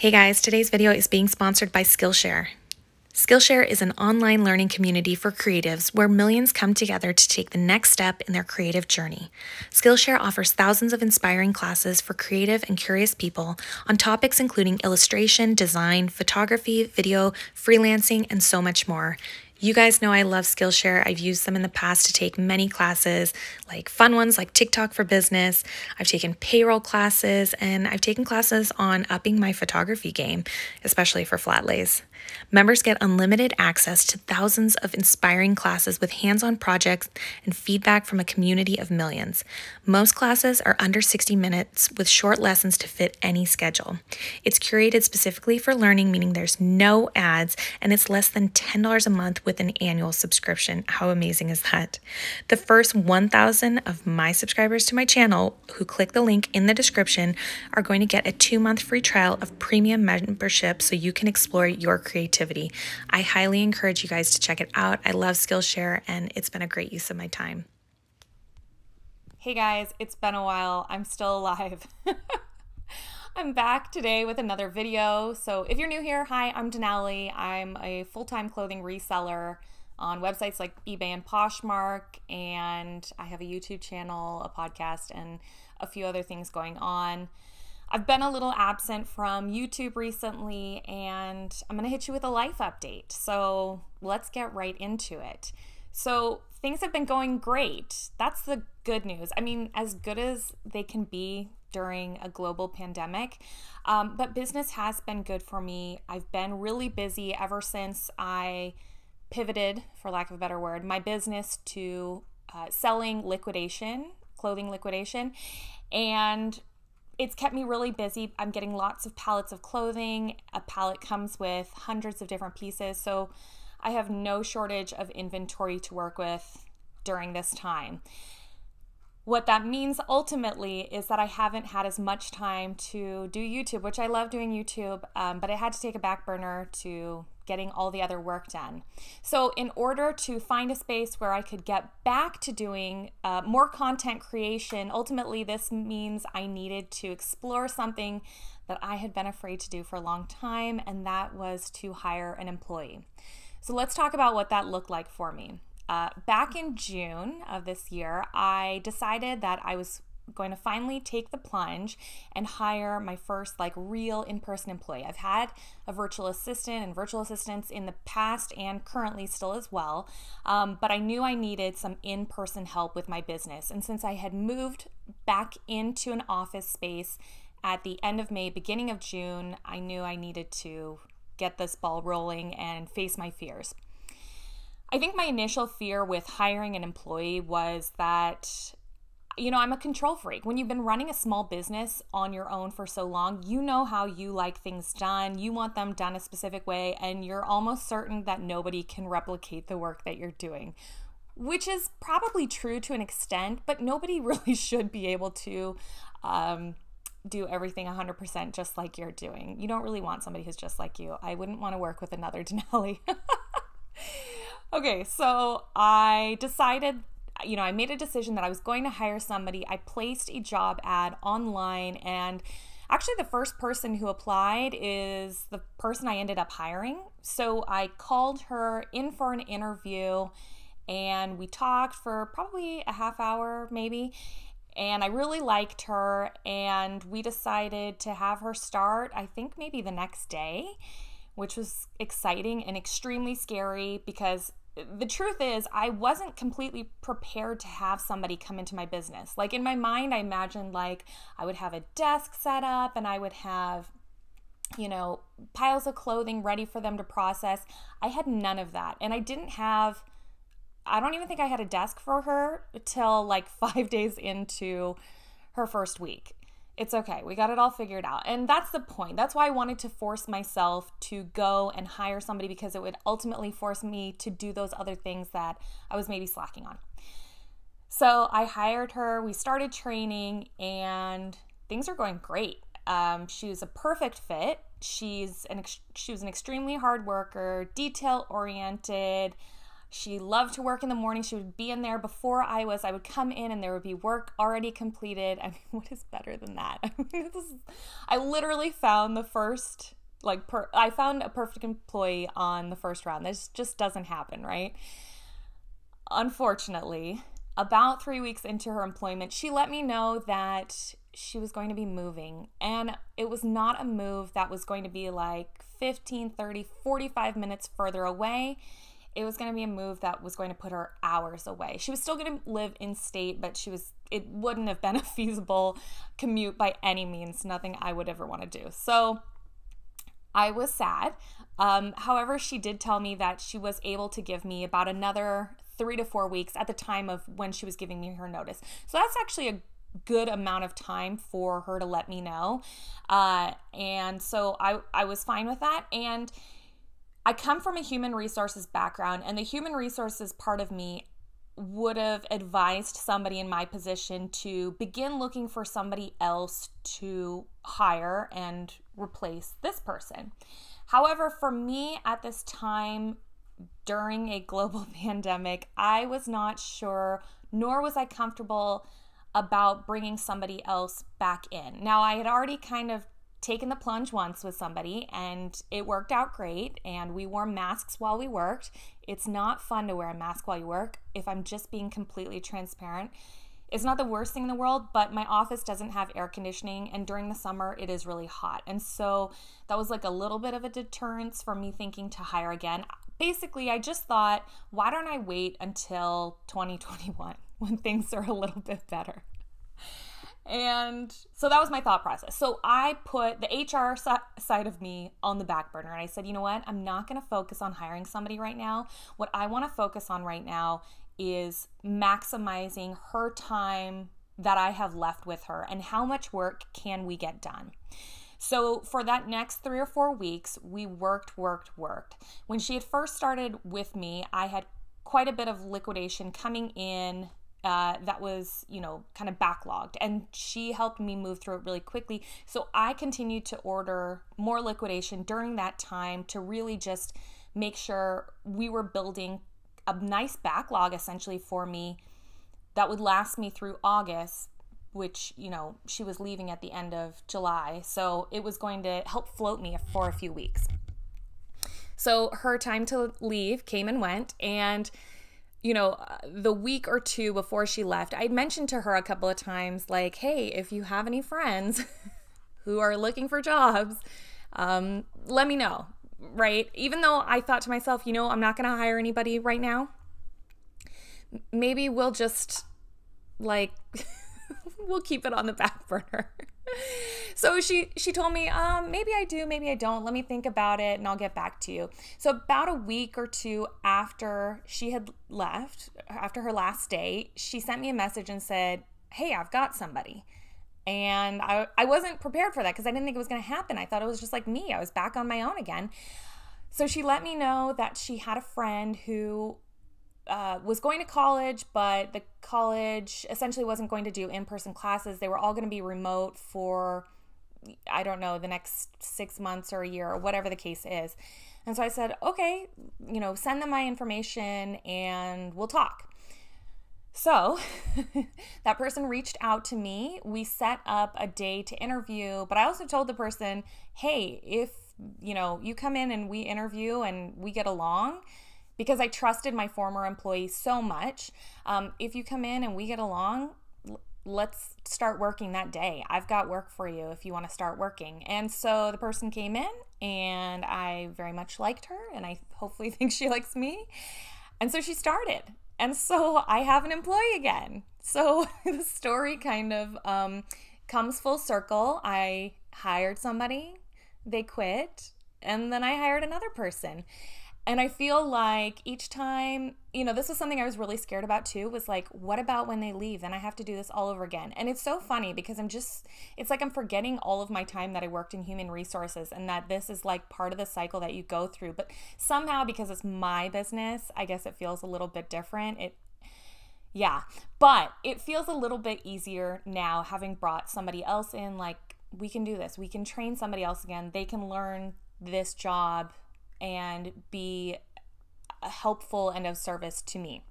Hey guys, today's video is being sponsored by Skillshare. Skillshare is an online learning community for creatives where millions come together to take the next step in their creative journey. Skillshare offers thousands of inspiring classes for creative and curious people on topics including illustration, design, photography, video, freelancing, and so much more. You guys know I love Skillshare. I've used them in the past to take many classes, like fun ones like TikTok for Business. I've taken payroll classes, and I've taken classes on upping my photography game, especially for flat lays. Members get unlimited access to thousands of inspiring classes with hands-on projects and feedback from a community of millions. Most classes are under 60 minutes with short lessons to fit any schedule. It's curated specifically for learning, meaning there's no ads, and it's less than $10 a month with an annual subscription. How amazing is that? The first 1,000 of my subscribers to my channel who click the link in the description are going to get a 2-month free trial of premium membership so you can explore your creativity. I highly encourage you guys to check it out. I love Skillshare and it's been a great use of my time. Hey guys, it's been a while. I'm still alive. I'm back today with another video. So if you're new here, hi, I'm Denali. I'm a full-time clothing reseller on websites like eBay and Poshmark, and I have a YouTube channel, a podcast, and a few other things going on. I've been a little absent from YouTube recently, and I'm going to hit you with a life update. So let's get right into it. So things have been going great. That's the good news. I mean, as good as they can be during a global pandemic, but business has been good for me. I've been really busy ever since I pivoted, for lack of a better word, my business to selling liquidation, clothing liquidation, and it's kept me really busy. I'm getting lots of pallets of clothing. A pallet comes with hundreds of different pieces, so I have no shortage of inventory to work with during this time. What that means ultimately is that I haven't had as much time to do YouTube, which I love doing YouTube, but I had to take a back burner to getting all the other work done. So in order to find a space where I could get back to doing more content creation, ultimately this means I needed to explore something that I had been afraid to do for a long time, and that was to hire an employee. So let's talk about what that looked like for me. Back in June of this year, I decided that I was going to finally take the plunge and hire my first real in-person employee. I've had a virtual assistant and virtual assistants in the past and currently still as well, but I knew I needed some in-person help with my business. And since I had moved back into an office space at the end of May, beginning of June, I knew I needed to get this ball rolling and face my fears. I think my initial fear with hiring an employee was that, I'm a control freak. When you've been running a small business on your own for so long, you know how you like things done. You want them done a specific way, and you're almost certain that nobody can replicate the work that you're doing, which is probably true to an extent, but nobody really should be able to do everything 100% just like you're doing. You don't really want somebody who's just like you. I wouldn't want to work with another Denali. Okay, so I decided, I made a decision that I was going to hire somebody. I placed a job ad online, and actually the first person who applied is the person I ended up hiring. So I called her in for an interview, and we talked for probably a half hour maybe, and I really liked her, and we decided to have her start, I think maybe the next day, which was exciting and extremely scary because the truth is I wasn't completely prepared to have somebody come into my business. In my mind, I imagined I would have a desk set up and I would have, piles of clothing ready for them to process. I had none of that. And I don't even think I had a desk for her till 5 days into her first week. It's okay. We got it all figured out. And that's the point. That's why I wanted to force myself to go and hire somebody, because it would ultimately force me to do those other things that I was maybe slacking on. So I hired her. We started training and things are going great. She was a perfect fit. She was an extremely hard worker, detail oriented. She loved to work in the morning. She would be in there before I was. I would come in and there would be work already completed. I mean, what is better than that? I mean, I literally found the first, I found a perfect employee on the first round. This just doesn't happen, right? Unfortunately, about 3 weeks into her employment, she let me know that she was going to be moving. And it was not a move that was going to be like 15, 30, 45 minutes further away. It was going to be a move that was going to put her hours away. She was still going to live in state, but it wouldn't have been a feasible commute by any means. Nothing I would ever want to do. So I was sad. However, she did tell me that she was able to give me about another 3 to 4 weeks at the time of when she was giving me her notice. So that's actually a good amount of time for her to let me know. And so I was fine with that. And I come from a human resources background, and the human resources part of me would have advised somebody in my position to begin looking for somebody else to hire and replace this person. However, for me at this time during a global pandemic, I was not sure, nor was I comfortable about bringing somebody else back in. Now, I had already kind of taken the plunge once with somebody and it worked out great, and we wore masks while we worked. It's not fun to wear a mask while you work, if I'm just being completely transparent. It's not the worst thing in the world, but my office doesn't have air conditioning, and during the summer it is really hot. And so that was like a little bit of a deterrence for me thinking to hire again. Basically, I just thought, why don't I wait until 2021 when things are a little bit better? And so that was my thought process. So I put the HR side of me on the back burner, and I said, you know what? I'm not going to focus on hiring somebody right now. What I want to focus on right now is maximizing her time that I have left with her, and how much work can we get done. So for that next 3 or 4 weeks, we worked. When she had first started with me, I had quite a bit of liquidation coming in that was, kind of backlogged, and she helped me move through it really quickly. So I continued to order more liquidation during that time to really just make sure we were building a nice backlog essentially for me that would last me through August, which, she was leaving at the end of July. So it was going to help float me for a few weeks. So her time to leave came and went, and the week or two before she left, I'd mentioned to her a couple of times, like, hey, if you have any friends who are looking for jobs, let me know, right? Even though I thought to myself, I'm not going to hire anybody right now. Maybe we'll just, we'll keep it on the back burner. So she told me, maybe I do, maybe I don't. Let me think about it and I'll get back to you. So about a week or two after she had left, after her last day, she sent me a message and said, hey, I've got somebody. And I wasn't prepared for that because I didn't think it was going to happen. I thought it was just like me. I was back on my own again. So she let me know that she had a friend who was going to college, but the college essentially wasn't going to do in-person classes. They were all going to be remote for, I don't know, the next 6 months or a year or whatever the case is. And so I said, okay, send them my information and we'll talk. So that person reached out to me. We set up a day to interview, but I also told the person, hey, if, you come in and we interview and we get along, because I trusted my former employee so much. If you come in and we get along, let's start working that day. I've got work for you if you want to start working. And so the person came in, and I very much liked her, and I hopefully think she likes me. And so she started. And so I have an employee again. So the story kind of comes full circle. I hired somebody, they quit, and then I hired another person. And I feel like each time, this was something I was really scared about too, was like, what about when they leave? Then I have to do this all over again. And it's so funny because it's like I'm forgetting all of my time that I worked in human resources, and that this is like part of the cycle that you go through. But somehow, because it's my business, I guess it feels a little bit different. But it feels a little bit easier now having brought somebody else in. Like, we can do this. We can train somebody else again. They can learn this job and be helpful and of service to me.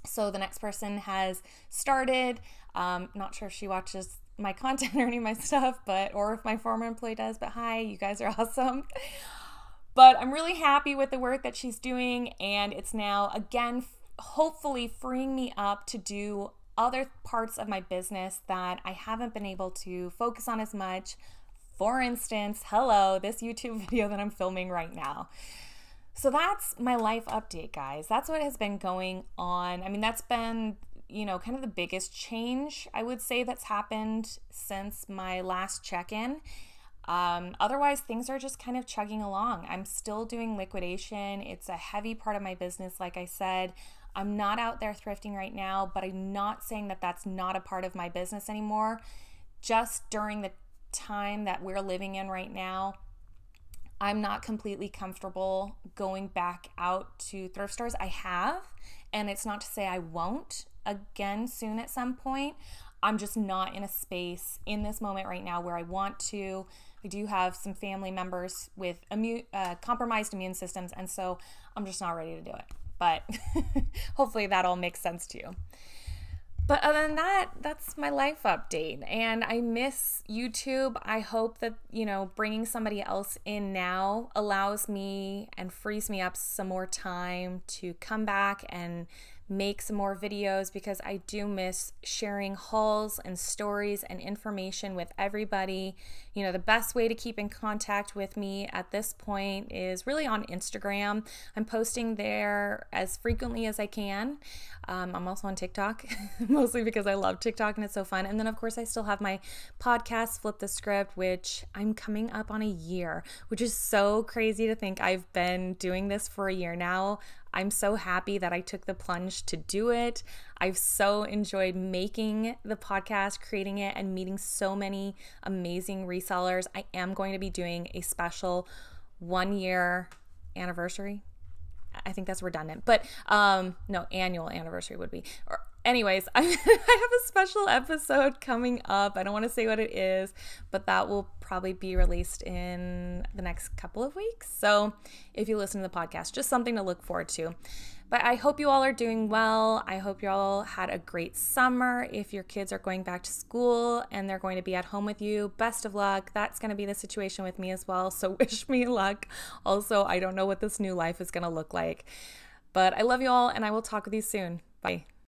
So the next person has started. Not sure if she watches my content or any of my stuff, or if my former employee does, but hi, you guys are awesome. But I'm really happy with the work that she's doing, and it's now, again, hopefully freeing me up to do other parts of my business that I haven't been able to focus on as much. For instance, this YouTube video that I'm filming right now. So that's my life update, guys. That's what has been going on. I mean, that's been, kind of the biggest change, I would say, that's happened since my last check-in. Otherwise, things are just kind of chugging along. I'm still doing liquidation. It's a heavy part of my business, like I said. I'm not out there thrifting right now, but I'm not saying that that's not a part of my business anymore. Just during the time that we're living in right now, I'm not completely comfortable going back out to thrift stores. I have, and it's not to say I won't again soon at some point. I'm just not in a space in this moment right now where I want to. I do have some family members with compromised immune systems, and so I'm just not ready to do it. But hopefully that all makes sense to you. But other than that, that's my life update. And I miss YouTube. I hope that, bringing somebody else in now allows me and frees me up some more time to come back and make some more videos, because I do miss sharing hauls and stories and information with everybody. The best way to keep in contact with me at this point is really on Instagram. I'm posting there as frequently as I can. I'm also on TikTok, mostly because I love TikTok and it's so fun. And then, of course, I still have my podcast, Flip the Script, which I'm coming up on a year, which is so crazy to think I've been doing this for a year now. I'm so happy that I took the plunge to do it. I've so enjoyed making the podcast, creating it, and meeting so many amazing resellers. I am going to be doing a special 1-year anniversary. I think that's redundant, but no, annual anniversary would be. Anyways, I have a special episode coming up. I don't want to say what it is, but that will probably be released in the next couple of weeks. So if you listen to the podcast, just something to look forward to. But I hope you all are doing well. I hope you all had a great summer. If your kids are going back to school and they're going to be at home with you, best of luck. That's going to be the situation with me as well. So wish me luck. Also, I don't know what this new life is going to look like. But I love you all, and I will talk with you soon. Bye.